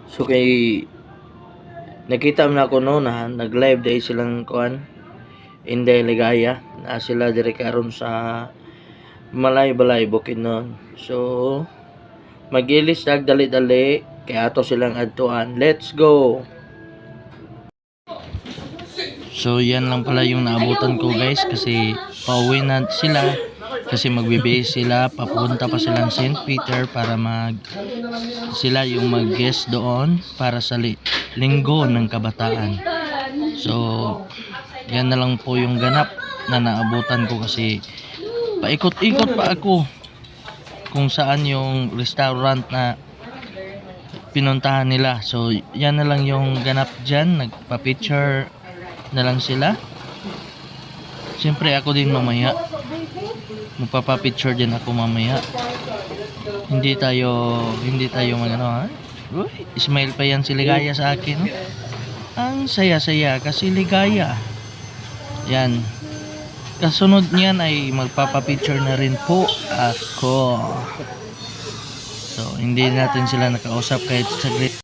So kay nakita mo na ako no na nag-live dahil silang kuan Inday Ligaya na sila dire karon sa Balay Bukidnon. So magilis dag dali-dali kay ato silang adtuan. Let's go. So yan lang pala yung naabutan ko guys kasi pauwi na sila kasi magbibihis sila, papunta pa silang St. Peter para sila yung mag-guest doon para sa linggo ng kabataan. So yan na lang po yung ganap na naabutan ko kasi paikot-ikot pa ako kung saan yung restaurant na pinuntahan nila. So yan na lang yung ganap dyan, nagpa-picture na lang sila. Siyempre ako din mamaya magpapa-picture din ako mamaya. Hindi tayo magano ha. Uy, smile pa yan si Ligaya sa akin, no? Ang saya-saya kasi Ligaya. Yan. Kasunod niyan ay magpapa-picture na rin po ako. So hindi natin sila nakausap kahit saglit.